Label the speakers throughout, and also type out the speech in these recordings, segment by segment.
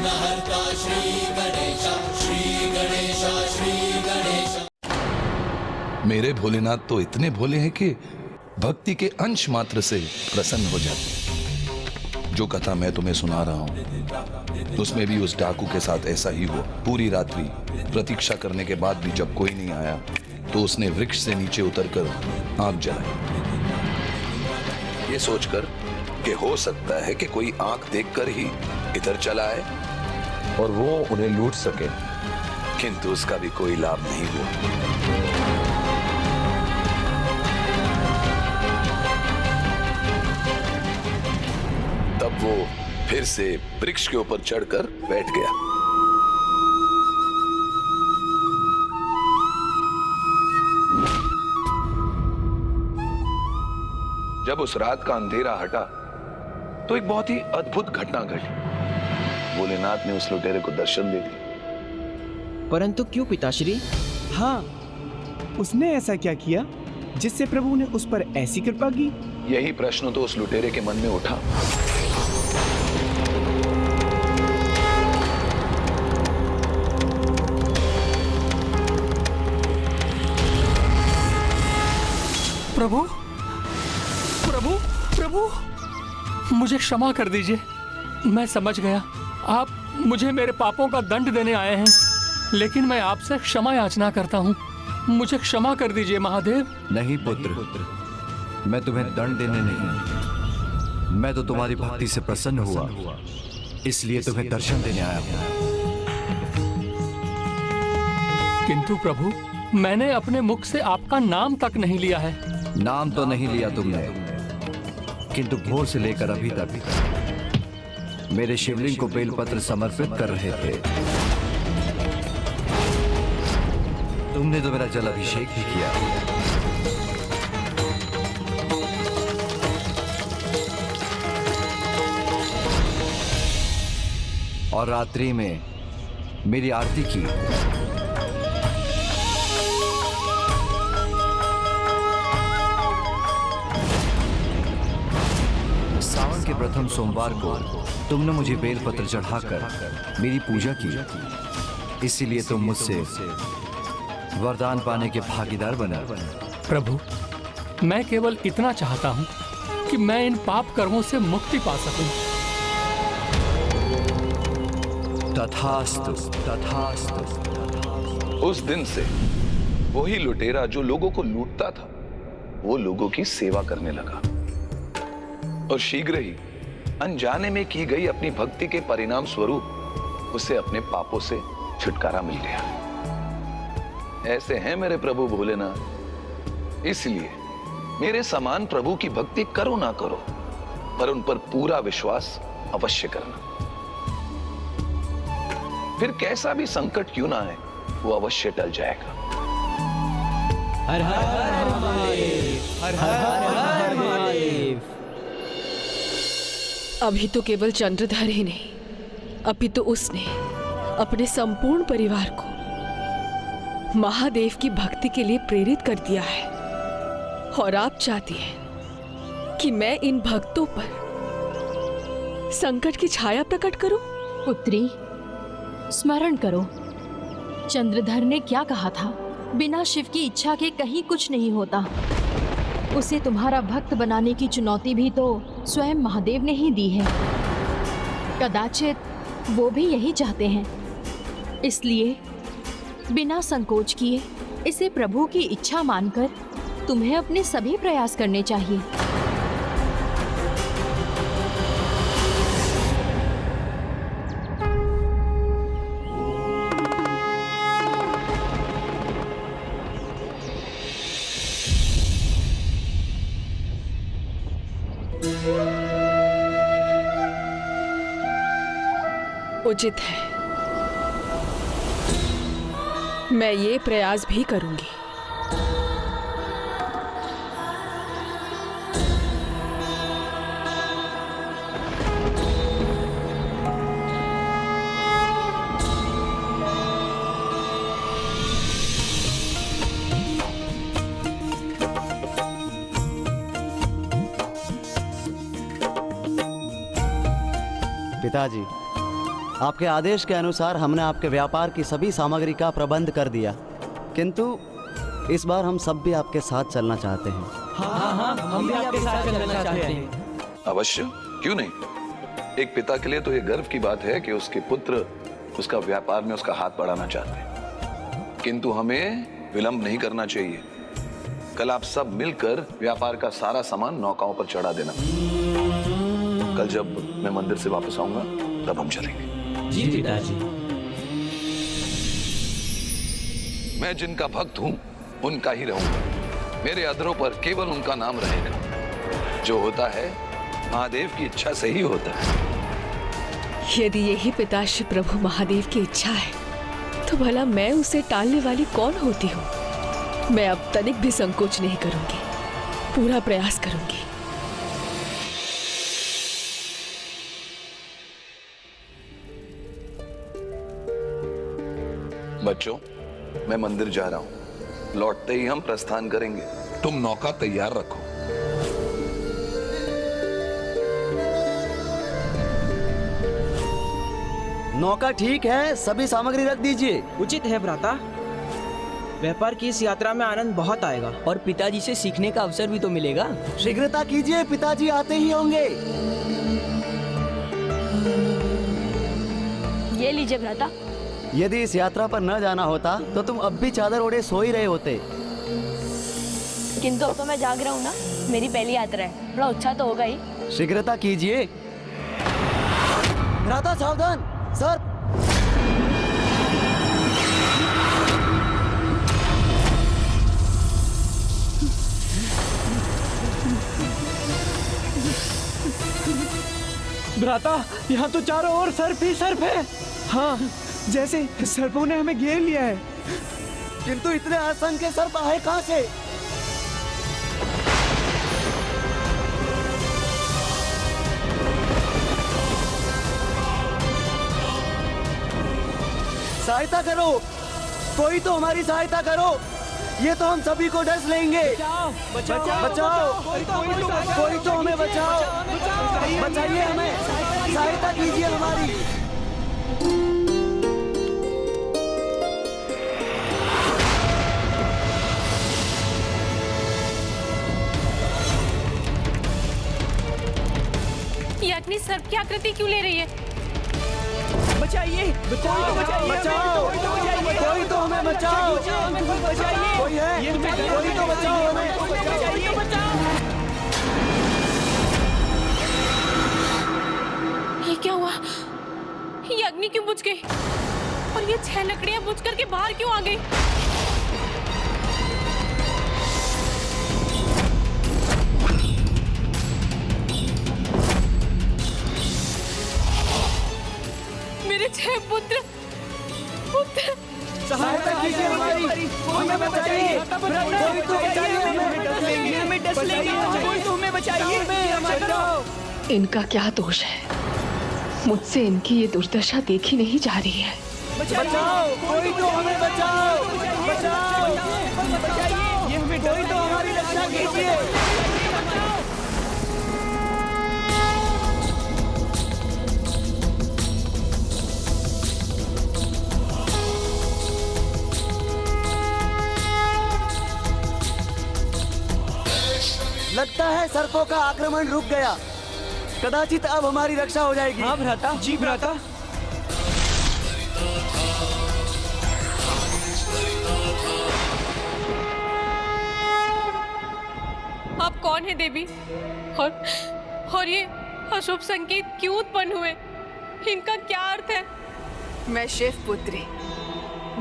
Speaker 1: विघ्नहर्ता श्री गणेश, श्री गणेश, श्री गणेश।
Speaker 2: मेरे भोलेनाथ तो इतने भोले हैं कि भक्ति के अंश मात्र से प्रसन्न हो जाते। जो कथा मैं तुम्हें सुना रहा हूं उसमें भी उस डाकू के साथ ऐसा ही हुआ। पूरी रात्रि प्रतीक्षा करने के बाद भी जब कोई नहीं आया तो उसने वृक्ष से नीचे उतरकर आग जलाई, ये सोचकर कि हो सकता है कि कोई आंख देखकर ही इधर चला आए
Speaker 3: और वो उन्हें लूट सके।
Speaker 2: किंतु उसका भी कोई लाभ नहीं हुआ। तब वो फिर से वृक्ष के ऊपर चढ़कर बैठ गया। जब उस रात का अंधेरा हटा तो एक बहुत ही अद्भुत घटना घटी। भोलेनाथ ने उस लुटेरे को दर्शन दे दिया।
Speaker 4: परंतु क्यों पिताश्री?
Speaker 5: हाँ, उसने ऐसा क्या किया जिससे प्रभु ने उस पर ऐसी कृपा की?
Speaker 2: यही प्रश्न तो उस लुटेरे के मन में उठा।
Speaker 6: प्रभु, प्रभु, प्रभु, मुझे क्षमा कर दीजिए। मैं समझ गया आप मुझे मेरे पापों का दंड देने आए हैं, लेकिन मैं आपसे क्षमा याचना करता हूँ। मुझे क्षमा कर दीजिए महादेव।
Speaker 7: नहीं पुत्र, मैं तुम्हें दंड देने नहीं, मैं तो तुम्हारी भक्ति से प्रसन्न हुआ, इसलिए तुम्हें दर्शन देने आया हूँ।
Speaker 6: किंतु प्रभु, मैंने अपने मुख से आपका नाम तक नहीं लिया है।
Speaker 7: नाम तो नहीं लिया तुमने, किंतु भोर से लेकर अभी तक मेरे शिवलिंग को बेलपत्र समर्पित कर रहे थे। तुमने तो मेरा जल अभिषेक भी किया। और रात्रि में मेरी आरती की। सावन के प्रथम सोमवार को तुमने मुझे बेलपत्र चढ़ाकर मेरी पूजा की, इसीलिए तुम मुझसे वरदान पाने के भागीदार बना।
Speaker 6: प्रभु, मैं केवल इतना चाहता हूँ कि मैं इन पाप कर्मों से मुक्ति पा सकूं।
Speaker 7: तथास्तु, तथास्तु।
Speaker 2: उस दिन से वही लुटेरा जो लोगों को लूटता था वो लोगों की सेवा करने लगा और शीघ्र ही अनजाने में की गई अपनी भक्ति के परिणाम स्वरूप उसे अपने पापों से छुटकारा मिल गया। ऐसे हैं मेरे प्रभु भोलेनाथ, इसलिए मेरे समान प्रभु की भक्ति करो ना करो, पर उन पर पूरा विश्वास अवश्य करना। फिर कैसा भी संकट क्यों ना आए, वो अवश्य टल जाएगा।
Speaker 4: हर हर महादेव, हर हर महादेव।
Speaker 8: अभी तो केवल चंद्रधर ही नहीं, अभी तो उसने अपने संपूर्ण परिवार को महादेव की भक्ति के लिए प्रेरित कर दिया है। और आप चाहती हैं कि मैं इन भक्तों पर संकट की छाया प्रकट करूं?
Speaker 9: पुत्री, स्मरण करो, चंद्रधर ने क्या कहा था? बिना शिव की इच्छा के कहीं कुछ नहीं होता। उसे तुम्हारा भक्त बनाने की चुनौती भी तो स्वयं महादेव ने ही दी है। कदाचित वो भी यही चाहते हैं, इसलिए बिना संकोच किए इसे प्रभु की इच्छा मानकर तुम्हें अपने सभी प्रयास करने चाहिए।
Speaker 8: उचित है, मैं ये प्रयास भी करूंगी।
Speaker 5: पिताजी,
Speaker 10: आपके आदेश के अनुसार हमने आपके व्यापार की सभी सामग्री का प्रबंध कर दिया, किंतु इस बार हम सब भी आपके साथ चलना चाहते हैं।
Speaker 4: हम भी आपके साथ चलना चाहते हैं।
Speaker 2: अवश्य, क्यों नहीं। एक पिता के लिए तो ये गर्व की बात है कि उसके पुत्र उसका व्यापार में उसका हाथ बढ़ाना चाहते हैं, किंतु हमें विलंब नहीं करना चाहिए। कल आप सब मिलकर व्यापार का सारा सामान नौकाओं पर चढ़ा देना। कल जब मैं मंदिर से वापस आऊंगा तब हम चलेंगे।
Speaker 4: जी पिताजी।
Speaker 2: मैं जिनका भक्त हूं उनका ही रहूंगा। मेरे अधरों पर केवल उनका नाम रहेगा। जो होता है महादेव की इच्छा से ही होता है।
Speaker 8: यदि यही पिताश्री प्रभु महादेव की इच्छा है तो भला मैं उसे टालने वाली कौन होती हूँ। मैं अब तनिक भी संकोच नहीं करूंगी, पूरा प्रयास करूंगी।
Speaker 2: बच्चों, मैं मंदिर जा रहा हूं। लौटते ही हम प्रस्थान करेंगे। तुम नौका तैयार रखो।
Speaker 10: नौका ठीक है, सभी सामग्री रख दीजिए।
Speaker 4: उचित है भ्राता। व्यापार की इस यात्रा में आनंद बहुत आएगा और पिताजी से सीखने का अवसर भी तो मिलेगा।
Speaker 10: शीघ्रता कीजिए, पिताजी आते ही होंगे।
Speaker 9: ये लीजिए भ्राता।
Speaker 10: यदि इस यात्रा पर न जाना होता तो तुम अब भी चादर ओढ़े सो ही रहे होते।
Speaker 9: किंतु अब तो मैं जाग रहा हूँ ना, मेरी पहली यात्रा है, थोड़ा उत्साह तो होगा ही।
Speaker 10: शीघ्रता कीजिए। भ्राता सावधान, सर।
Speaker 5: भ्राता, यहाँ तो चारों ओर सर्प ही सर्प है। हाँ, जैसे सर्पों ने हमें घेर लिया है।
Speaker 10: किंतु इतने असंख्य सर्प आए कहाँ से? सहायता करो, कोई तो हमारी सहायता करो। ये तो हम सभी को डस लेंगे।
Speaker 5: बचाओ,
Speaker 10: बचाओ, कोई तो हमें बचाओ। बचाइए हमें, सहायता कीजिए हमारी।
Speaker 9: ये अग्नि सर्प की आकृति क्यों ले रही है?
Speaker 5: बचाइए, बचाओ,
Speaker 10: कोई तो हमें बचाओ। कोई है, कोई तो बचाओ हमें।
Speaker 9: ये क्या हुआ? ये अग्नि क्यों बुझ गई? और ये 6 लकड़ियां बुझ करके बाहर क्यों आ गई? मेरे 6 पुत्र
Speaker 5: सहायता कीजिए हमारी, हमें बचाइए। कोई तो बचाइए, हमें डस लेंगे। कोई तो हमें बचाइए।
Speaker 8: इनका क्या दोष है? मुझसे इनकी ये दुर्दशा देखी नहीं जा रही है।
Speaker 10: बचाओ, कोई तो हमें बचाओ। बचाओ,
Speaker 5: ये हमें
Speaker 10: कोई तो हमारी रक्षा कीजिए। लगता है सर्पों का आक्रमण रुक गया। कदाचित अब हमारी रक्षा हो जाएगी।
Speaker 5: हाँ भ्राता, जी भ्राता।
Speaker 9: आप कौन है देवी? और ये अशुभ संकेत क्यों उत्पन्न हुए? इनका क्या अर्थ है?
Speaker 8: मैं शिव पुत्री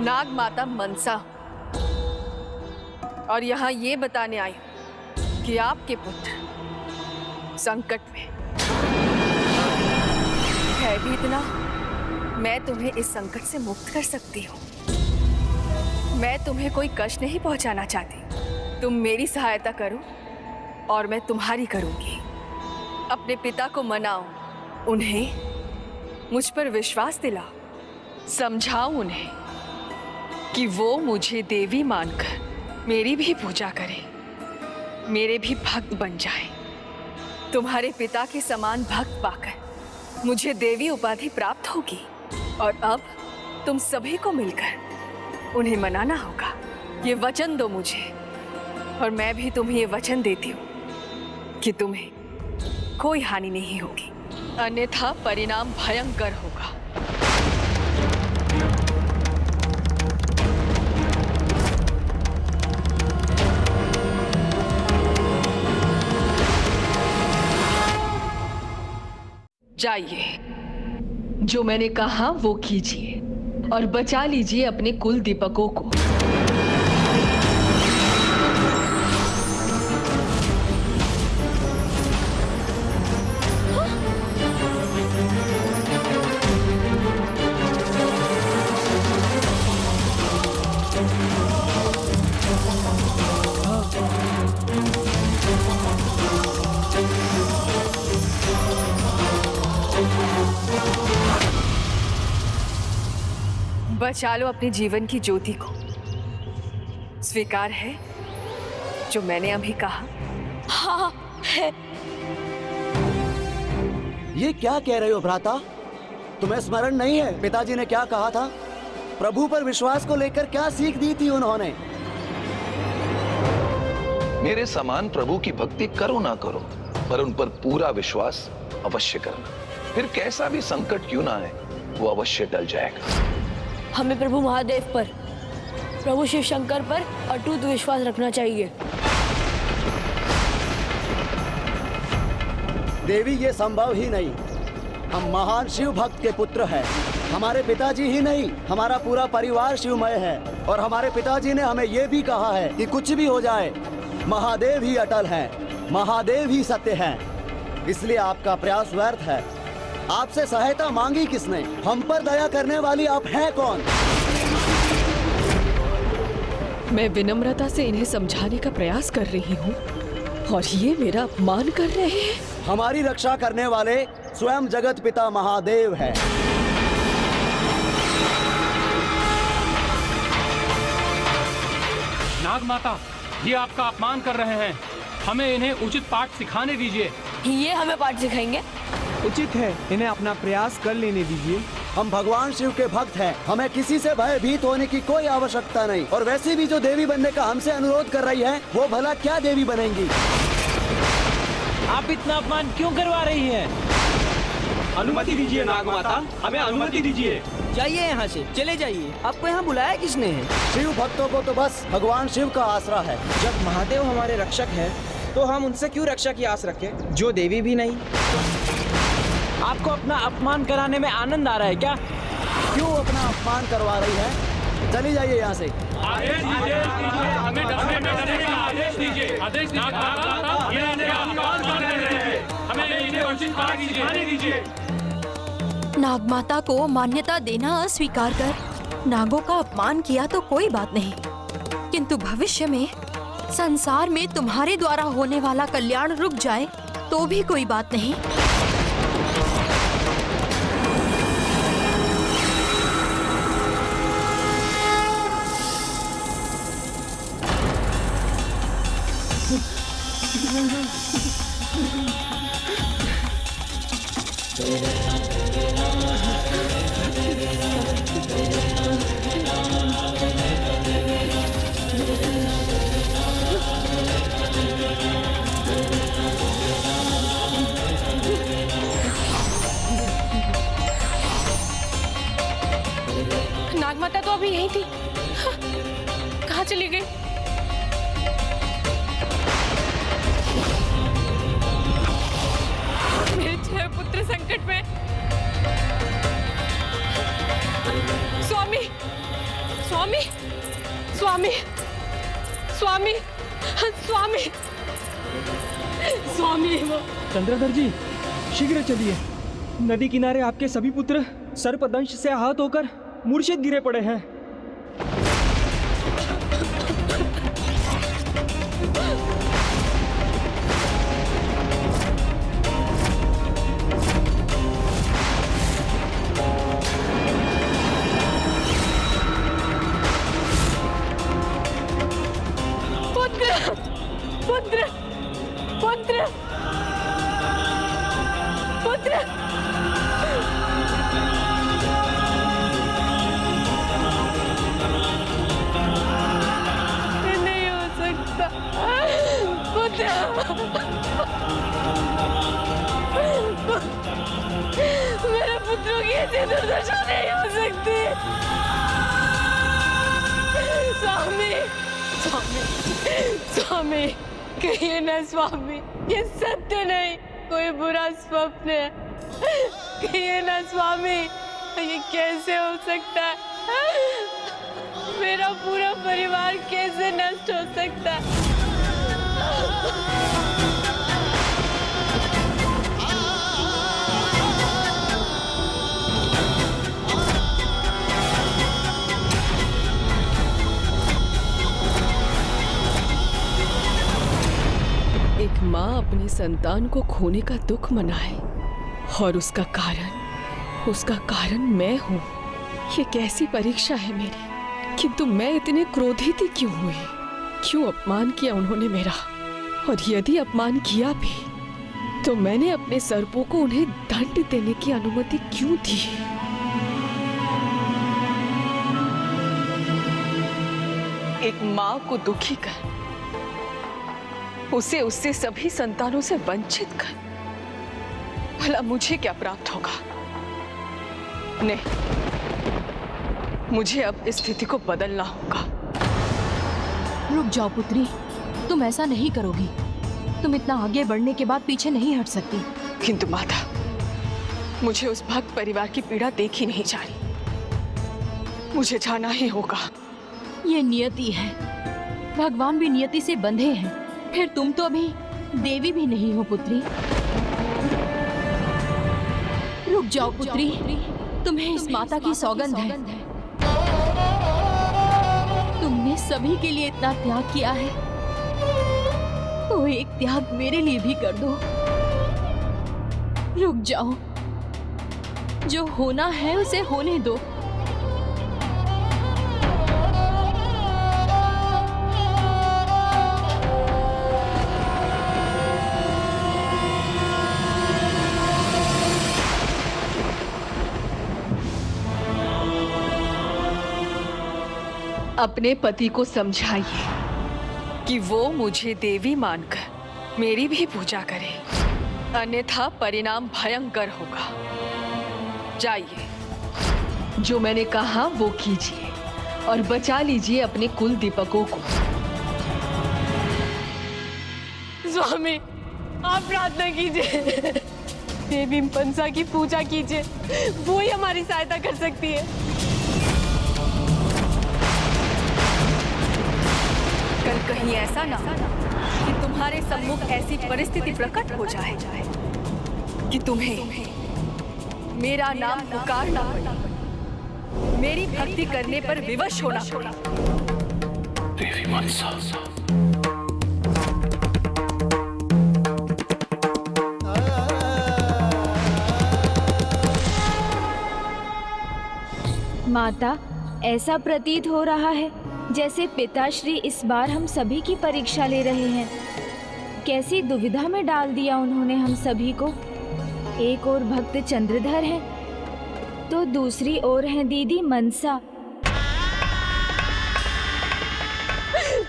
Speaker 8: नाग माता मनसा और यहाँ ये बताने आई हूँ कि आपके पुत्र संकट में है। भी इतना मैं तुम्हें इस संकट से मुक्त कर सकती हूँ। मैं तुम्हें कोई कष्ट नहीं पहुँचाना चाहती। तुम मेरी सहायता करो और मैं तुम्हारी करूँगी। अपने पिता को मनाओ, उन्हें मुझ पर विश्वास दिलाओ, समझाओ उन्हें कि वो मुझे देवी मानकर मेरी भी पूजा करें, मेरे भी भक्त बन जाएं। तुम्हारे पिता के समान भक्त पाकर मुझे देवी उपाधि प्राप्त होगी। और अब तुम सभी को मिलकर उन्हें मनाना होगा। ये वचन दो मुझे, और मैं भी तुम्हें ये वचन देती हूँ कि तुम्हें कोई हानि नहीं होगी, अन्यथा परिणाम भयंकर होगा। जाइए, जो मैंने कहा वो कीजिए और बचा लीजिए अपने कुल दीपकों को। बचा लो अपने जीवन की ज्योति को। स्वीकार है जो मैंने अभी कहा?
Speaker 9: हाँ है।
Speaker 10: ये क्या कह रहे हो भ्राता? तुम्हें स्मरण नहीं है पिताजी ने क्या कहा था? प्रभु पर विश्वास को लेकर क्या सीख दी थी उन्होंने?
Speaker 2: मेरे समान प्रभु की भक्ति करो ना करो, पर उन पर पूरा विश्वास अवश्य करना। फिर कैसा भी संकट क्यों ना आए, वो अवश्य टल जाएगा।
Speaker 5: हमें प्रभु महादेव पर, प्रभु शिव शंकर पर अटूट विश्वास रखना चाहिए।
Speaker 10: देवी, ये संभव ही नहीं। हम महान शिव भक्त के पुत्र हैं। हमारे पिताजी ही नहीं, हमारा पूरा परिवार शिवमय है। और हमारे पिताजी ने हमें ये भी कहा है कि कुछ भी हो जाए, महादेव ही अटल हैं, महादेव ही सत्य हैं। इसलिए आपका प्रयास व्यर्थ है। आपसे सहायता मांगी किसने? हम पर दया करने वाली आप हैं कौन?
Speaker 8: मैं विनम्रता से इन्हें समझाने का प्रयास कर रही हूँ और ये मेरा अपमान कर रहे हैं।
Speaker 10: हमारी रक्षा करने वाले स्वयं जगत पिता महादेव हैं।
Speaker 6: नाग माता, ये आपका अपमान कर रहे हैं। हमें इन्हें उचित पाठ सिखाने दीजिए।
Speaker 5: ये हमें पाठ सिखाएंगे?
Speaker 4: उचित है, इन्हें अपना प्रयास कर लेने दीजिए।
Speaker 10: हम भगवान शिव के भक्त हैं। हमें किसी से भयभीत होने की कोई आवश्यकता नहीं। और वैसे भी जो देवी बनने का हमसे अनुरोध कर रही है, वो भला क्या देवी बनेंगी?
Speaker 4: आप इतना अपमान क्यों करवा रही हैं?
Speaker 11: अनुमति दीजिए नाग माता, हमें अनुमति दीजिए।
Speaker 4: जाइए यहाँ से, चले जाइए। आपको यहाँ बुलाया किसने है?
Speaker 10: शिव भक्तों को तो बस भगवान शिव का आसरा है।
Speaker 4: जब महादेव हमारे रक्षक है, तो हम उनसे क्यों रक्षा की आस रखें, जो देवी भी नहीं? आपको अपना अपमान कराने में आनंद आ रहा है क्या?
Speaker 10: क्यों अपना अपमान करवा रही है? चली जाइए यहाँ से।
Speaker 6: आदेश दीजिए, हमें डरने का आदेश दीजिए। आदेश नाग माता, ये इन्हें अपमान कर रहे हैं। हमें इन्हें उचित पाठ सिखाने दीजिए।
Speaker 9: नागमाता को मान्यता देना अस्वीकार कर नागों का अपमान किया तो कोई बात नहीं, किंतु भविष्य में संसार में तुम्हारे द्वारा होने वाला कल्याण रुक जाए तो भी कोई बात नहीं।
Speaker 8: नागमाता तो अभी यही थी, कहाँ चली गई? मेरे 6 पुत्र संकट में। स्वामी, स्वामी, स्वामी, स्वामी, स्वामी, स्वामी।
Speaker 4: चंद्रधर जी, शीघ्र चलिए। नदी किनारे आपके सभी पुत्र सर्पदंश से आहत होकर मूर्छित गिरे पड़े हैं।
Speaker 8: पुत्र, पुत्र, पुत्र, पुत्र। ऐसी दुर्दशा नहीं हो सकती। स्वामी, स्वामी, स्वामी, कहिए ना स्वामी, ये सत्य नहीं, कोई बुरा स्वप्न है। कहिए ना स्वामी, ये कैसे हो सकता है? मेरा पूरा परिवार कैसे नष्ट हो सकता है? एक माँ अपनी संतान को खोने का दुख मनाए और उसका कारण मैं हूँ। ये कैसी परीक्षा है मेरी। किंतु मैं इतने क्रोधित क्यों हुई? क्यों अपमान किया उन्होंने मेरा? और यदि अपमान किया भी तो मैंने अपने सर्पों को उन्हें दंड देने की अनुमति क्यों दी? एक माँ को दुखी कर, उसे उससे सभी संतानों से वंचित कर, भला मुझे क्या प्राप्त होगा? नहीं, मुझे अब इस स्थिति को बदलना होगा।
Speaker 9: रुक जाओ पुत्री, तुम ऐसा नहीं करोगी। तुम इतना आगे बढ़ने के बाद पीछे नहीं हट सकती।
Speaker 8: किंतु माता, मुझे उस भक्त परिवार की पीड़ा देखी नहीं जा रही। मुझे जाना ही होगा।
Speaker 9: ये नियति है, भगवान भी नियति से बंधे हैं। फिर तुम तो अभी देवी भी नहीं हो पुत्री। रुक जाओ पुत्री, तुम्हें इस माता की सौगंध है। तुमने सभी के लिए इतना त्याग किया है, तो एक त्याग मेरे लिए भी कर दो। रुक जाओ, जो होना है उसे होने दो।
Speaker 8: अपने पति को समझाइए कि वो मुझे देवी मानकर मेरी भी पूजा करे, अन्यथा परिणाम भयंकर होगा। जाइए, जो मैंने कहा वो कीजिए और बचा लीजिए अपने कुल दीपकों को। स्वामी, आप प्रार्थना कीजिए, देवी मनसा की पूजा कीजिए, वो ही हमारी सहायता कर सकती है। कल कहीं ऐसा ना कि तुम्हारे सम्मुख ऐसी परिस्थिति प्रकट हो जाए कि तुम्हें मेरा नाम पुकारना पड़े, मेरी भक्ति करने पर विवश होना पड़े।
Speaker 2: देवी मनसा,
Speaker 12: माता, ऐसा प्रतीत हो रहा है जैसे पिताश्री इस बार हम सभी की परीक्षा ले रहे हैं। कैसी दुविधा में डाल दिया उन्होंने हम सभी को। एक और भक्त चंद्रधर है, तो दूसरी ओर है दीदी मनसा।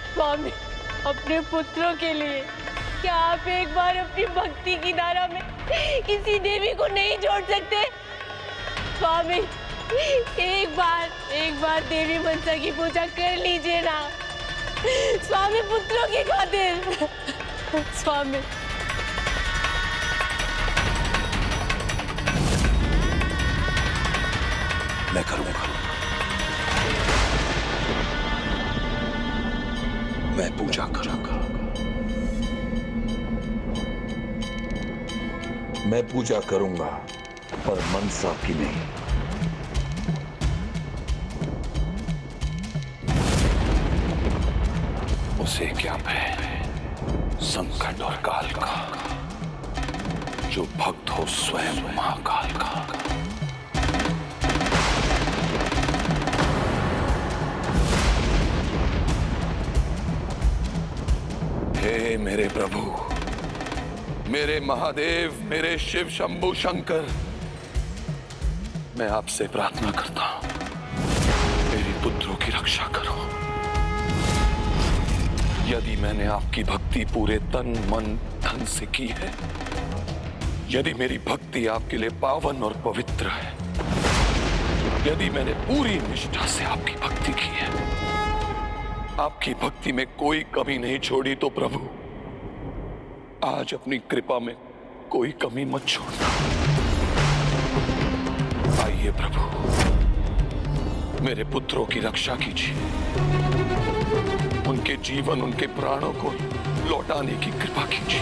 Speaker 8: स्वामी, अपने पुत्रों के लिए क्या आप एक बार अपनी भक्ति की धारा में किसी देवी को नहीं जोड़ सकते? स्वामी, एक बार देवी मनसा की पूजा कर लीजिए ना स्वामी, पुत्रों की खातिर। स्वामी,
Speaker 2: मैं करूंगा, मैं पूजा करूंगा।
Speaker 3: मैं पूजा करूंगा, पर मनसा की नहीं।
Speaker 2: उसे क्या भय संकट और काल का, जो भक्त हो स्वयं महाकाल का। हे मेरे प्रभु, मेरे महादेव, मेरे शिव शंभु शंकर, मैं आपसे प्रार्थना करता हूं, मेरे पुत्रों की रक्षा करो। यदि मैंने आपकी भक्ति पूरे तन मन धन से की है, यदि मेरी भक्ति आपके लिए पावन और पवित्र है, यदि मैंने पूरी निष्ठा से आपकी भक्ति की है, आपकी भक्ति में कोई कमी नहीं छोड़ी, तो प्रभु आज अपनी कृपा में कोई कमी मत छोड़ना। आइए प्रभु, मेरे पुत्रों की रक्षा कीजिए, उनके जीवन, उनके प्राणों को लौटाने की कृपा कीजिए।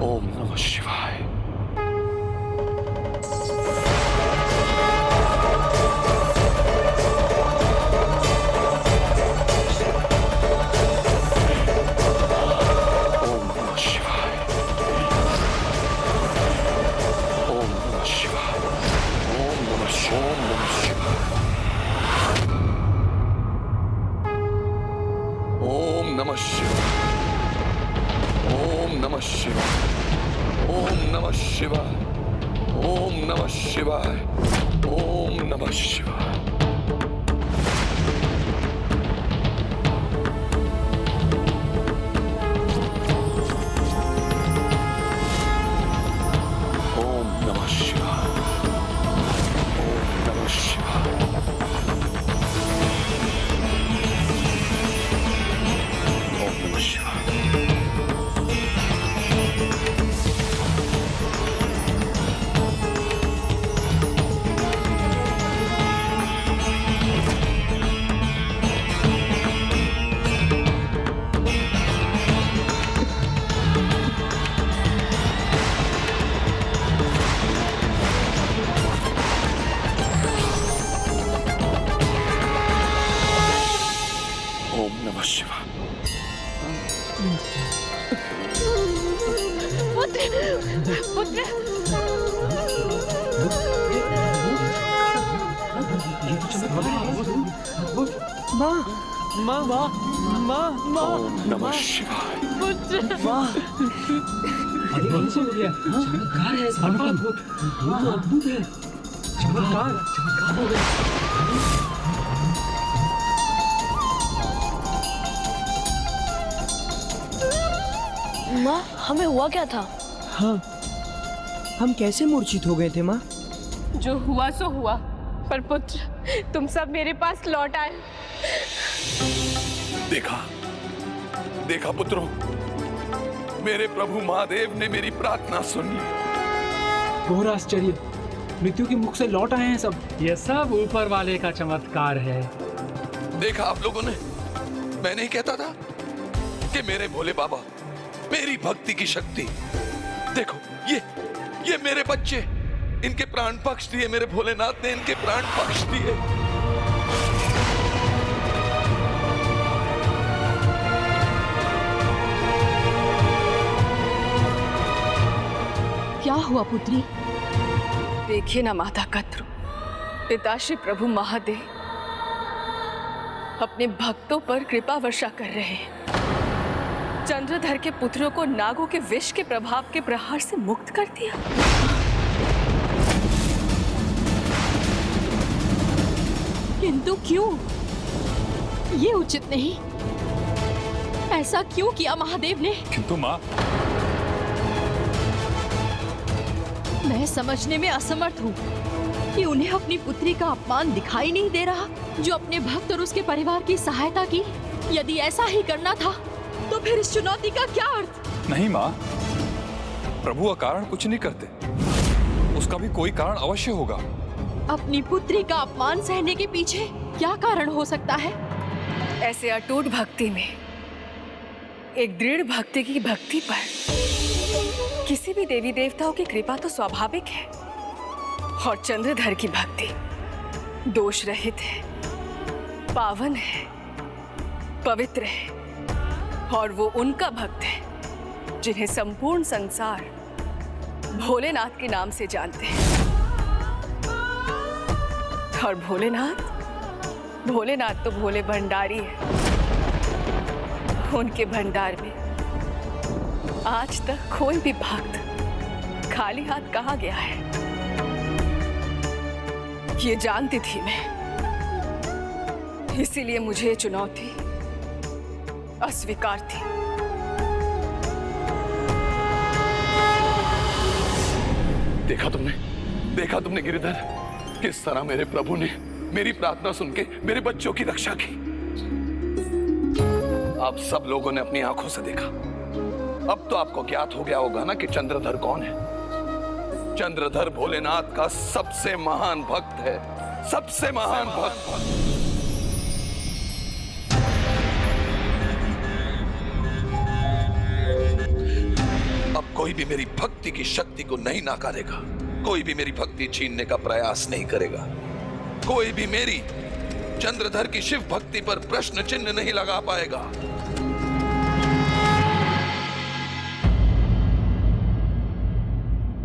Speaker 2: ओम नमः शिवाय।
Speaker 13: माँ, हमें हुआ क्या था?
Speaker 4: हाँ, हम कैसे मूर्छित हो गए थे माँ?
Speaker 8: जो हुआ सो हुआ, पर पुत्र तुम सब मेरे पास लौट आए।
Speaker 2: देखा, देखा पुत्रों, मेरे प्रभु महादेव ने मेरी प्रार्थना सुन ली।
Speaker 11: घोर आश्चर्य, मृत्यु के मुख से लौट आए हैं सब।
Speaker 6: ये सब ऊपर वाले का चमत्कार है।
Speaker 2: देखा आप लोगों ने, मैं नहीं कहता था कि मेरे भोले बाबा, मेरी भक्ति की शक्ति। देखो ये मेरे बच्चे, इनके प्राण बख्श दिए, मेरे भोलेनाथ ने इनके प्राण बख्श दिए।
Speaker 9: क्या हुआ पुत्री?
Speaker 8: देखिए ना माता कत्रु, पिताश्री प्रभु महादेव अपने भक्तों पर कृपा वर्षा कर रहे हैं। चंद्रधर के पुत्रों को नागों के विष के प्रभाव के प्रहार से मुक्त कर दिया।
Speaker 9: किंतु क्यों? ये उचित नहीं। ऐसा क्यों किया महादेव ने?
Speaker 3: किंतु माँ,
Speaker 9: मैं समझने में असमर्थ हूँ कि उन्हें अपनी पुत्री का अपमान दिखाई नहीं दे रहा, जो अपने भक्त और उसके परिवार की सहायता की। यदि ऐसा ही करना था तो फिर इस चुनौती का क्या अर्थ?
Speaker 3: नहीं माँ, प्रभु अकारण कुछ नहीं करते, उसका भी कोई कारण अवश्य होगा।
Speaker 9: अपनी पुत्री का अपमान सहने के पीछे क्या कारण हो सकता है?
Speaker 8: ऐसे अटूट भक्ति में, एक दृढ़ भक्ति की भक्ति पर किसी भी देवी देवताओं की कृपा तो स्वाभाविक है। और चंद्रधर की भक्ति दोष रहित है, पावन है, पवित्र है, और वो उनका भक्त है जिन्हें संपूर्ण संसार भोलेनाथ के नाम से जानते हैं। और भोलेनाथ तो भोले भंडारी है। उनके भंडार में आज तक कोई भी भक्त खाली हाथ कहाँ गया है, ये जानती थी मैं। इसीलिए मुझे ये चुनौती अस्वीकार थी।
Speaker 2: देखा तुमने गिरिधर, किस तरह मेरे प्रभु ने मेरी प्रार्थना सुन के मेरे बच्चों की रक्षा की। आप सब लोगों ने अपनी आंखों से देखा। अब तो आपको ज्ञात हो गया होगा ना कि चंद्रधर कौन है। चंद्रधर भोलेनाथ का सबसे महान भक्त है, सबसे महान भक्त। अब कोई भी मेरी भक्ति की शक्ति को नहीं नकारेगा, कोई भी मेरी भक्ति छीनने का प्रयास नहीं करेगा, कोई भी मेरी चंद्रधर की शिव भक्ति पर प्रश्न चिन्ह नहीं लगा पाएगा।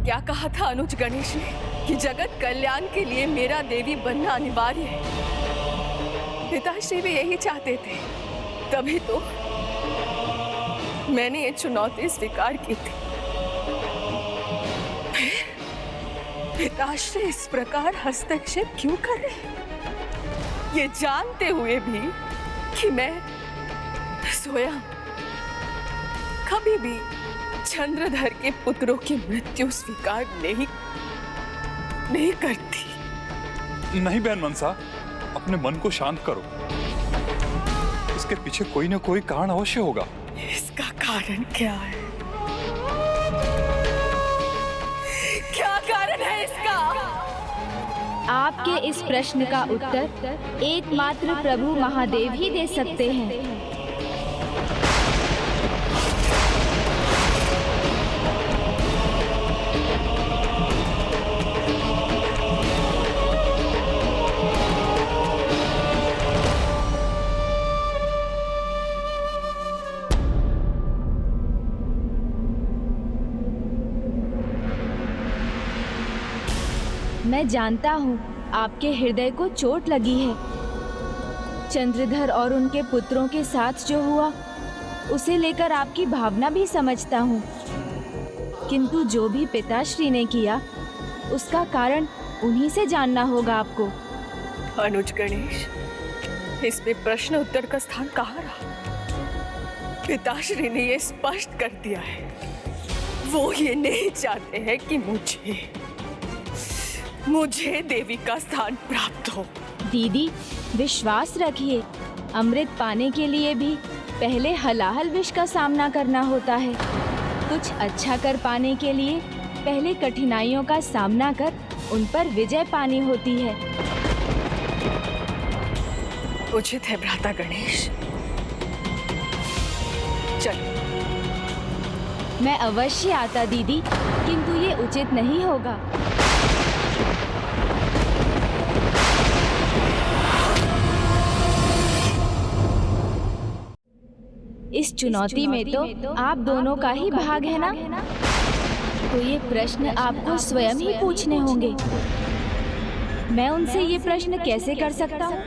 Speaker 8: क्या कहा था अनुज गणेश ने कि जगत कल्याण के लिए मेरा देवी बनना अनिवार्य है। पिताश्री भी यही चाहते थे, तभी तो मैंने ये चुनौती स्वीकार की थी। पिताश्री इस प्रकार हस्तक्षेप क्यों कर रहे हैं, ये जानते हुए भी कि मैं स्वयं कभी भी चंद्रधर के पुत्रों की मृत्यु स्वीकार नहीं करती।
Speaker 3: नहीं बहन मनसा, अपने मन को शांत करो। इसके पीछे कोई ना कोई कारण अवश्य होगा।
Speaker 8: इसका कारण क्या है? क्या कारण है इसका?
Speaker 12: आपके इस प्रश्न का उत्तर एकमात्र प्रभु महादेव ही दे सकते हैं। मैं जानता हूँ आपके हृदय को चोट लगी है। चंद्रधर और उनके पुत्रों के साथ जो हुआ उसे लेकर आपकी भावना भी समझता हूँ, किंतु जो भी पिताश्री ने किया उसका कारण उन्हीं से जानना होगा आपको।
Speaker 8: अनुज गणेश, इसमें प्रश्न उत्तर का स्थान कहाँ रहा? पिताश्री ने ये स्पष्ट कर दिया है, वो ये नहीं चाहते हैं कि मुझे देवी का स्थान प्राप्त हो।
Speaker 12: दीदी, विश्वास रखिए, अमृत पाने के लिए भी पहले हलाहल विष का सामना करना होता है। कुछ अच्छा कर पाने के लिए पहले कठिनाइयों का सामना कर उन पर विजय पानी होती है।
Speaker 8: उचित है भ्राता गणेश, चलो।
Speaker 12: मैं अवश्य आता दीदी, किंतु ये उचित नहीं होगा। इस चुनौती में तो आप दोनों का ही भाग है ना? तो ये प्रश्न आपको स्वयं ही पूछने होंगे। मैं उनसे ये प्रश्न कैसे कर सकता हूँ?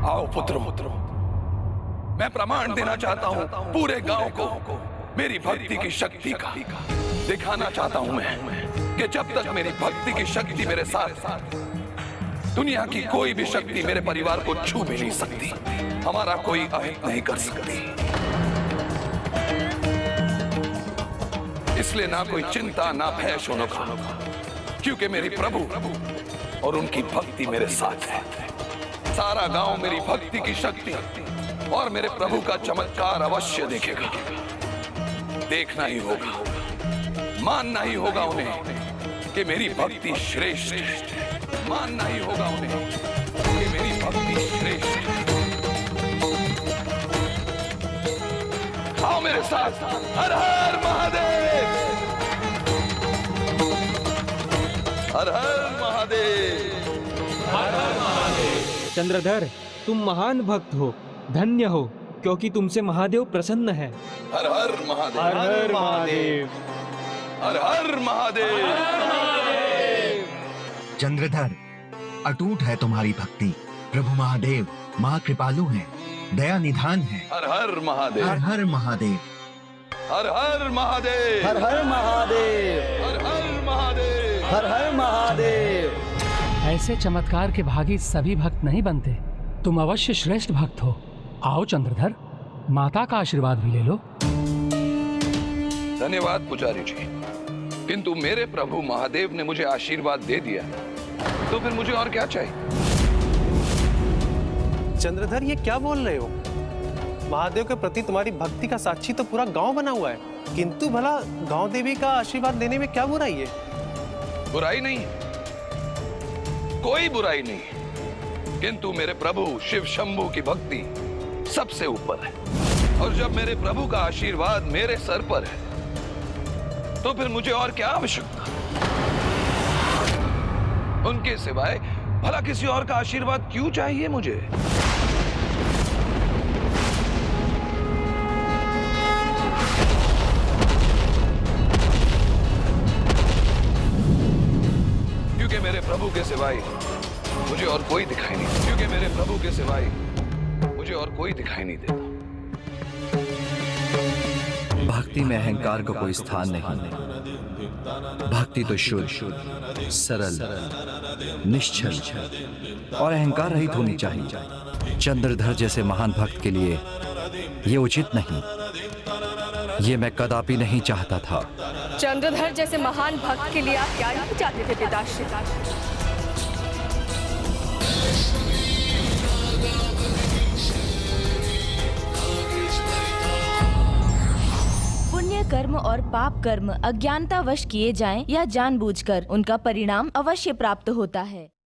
Speaker 2: आओ पुत्रों, मैं प्रमाण देना चाहता हूँ पूरे गांव को मेरी भक्ति की शक्ति का। दिखाना चाहता हूँ मैं कि जब तक मेरी भक्ति की शक्ति मेरे साथ, दुनिया की कोई भी शक्ति मेरे परिवार को छू भी नहीं सकती, हमारा कोई अहित नहीं कर सकती। इसलिए ना कोई चिंता ना भय सुनो, क्योंकि मेरे प्रभु और उनकी भक्ति मेरे साथ है। सारा गांव मेरी भक्ति की शक्ति और मेरे प्रभु का चमत्कार अवश्य देखेगा। देखना ही होगा, मानना ही होगा उन्हें कि मेरी भक्ति श्रेष्ठ है। मानना ही होगा उन्हें कि मेरी भक्ति श्रेष्ठ है। आओ मेरे साथ, हर हर महादेव, हर हर महादेव,
Speaker 11: हर हर महादेव।
Speaker 4: चंद्रधर, तुम महान भक्त हो, धन्य हो, क्योंकि तुमसे महादेव प्रसन्न है।
Speaker 2: हर हर महादेव,
Speaker 11: हर हर महादेव,
Speaker 2: हर हर महादेव।
Speaker 14: चंद्रधर, अटूट है तुम्हारी भक्ति। प्रभु महादेव महा कृपालु हैं, दया निधान है।
Speaker 2: हर हर महादेव,
Speaker 14: हर हर महादेव,
Speaker 2: हर हर महादेव,
Speaker 10: हर हर महादेव,
Speaker 2: हर हर महादेव,
Speaker 10: हर हर महादेव।
Speaker 6: ऐसे चमत्कार के भागी सभी भक्त नहीं बनते। तुम अवश्य श्रेष्ठ भक्त हो। आओ चंद्रधर, माता का आशीर्वाद भी ले लो।
Speaker 2: धन्यवाद पुजारी जी, किंतु मेरे प्रभु महादेव ने मुझे आशीर्वाद दे दिया, तो फिर मुझे और क्या चाहिए?
Speaker 11: चंद्रधर, ये क्या बोल रहे हो? महादेव के प्रति तुम्हारी भक्ति का साक्षी तो पूरा गांव बना हुआ है, किंतु भला गांव देवी का आशीर्वाद लेने में क्या बुराई है?
Speaker 2: बुराई नहीं, कोई बुराई नहीं, किंतु मेरे प्रभु शिव शंभू की भक्ति सबसे ऊपर है, और जब मेरे प्रभु का आशीर्वाद मेरे सर पर है, तो फिर मुझे और क्या आवश्यकता? उनके सिवाय भला किसी और का आशीर्वाद क्यों चाहिए मुझे? क्योंकि मेरे प्रभु के सिवाय मुझे और कोई दिखाई नहीं, क्योंकि मेरे प्रभु के सिवाय मुझे और कोई दिखाई नहीं देता।
Speaker 7: भक्ति में अहंकार को कोई स्थान नहीं। भक्ति तो शुद्ध, सरल, निश्चल और अहंकार रहित होनी चाहिए। चंद्रधर जैसे महान भक्त के लिए ये उचित नहीं, ये मैं कदापि नहीं चाहता था।
Speaker 8: चंद्रधर जैसे महान भक्त के लिए आप क्या नहीं चाहते थे पिताश्री?
Speaker 12: पुण्य कर्म और पाप कर्म अज्ञानतावश किए जाएं या जानबूझकर, उनका परिणाम अवश्य प्राप्त होता है।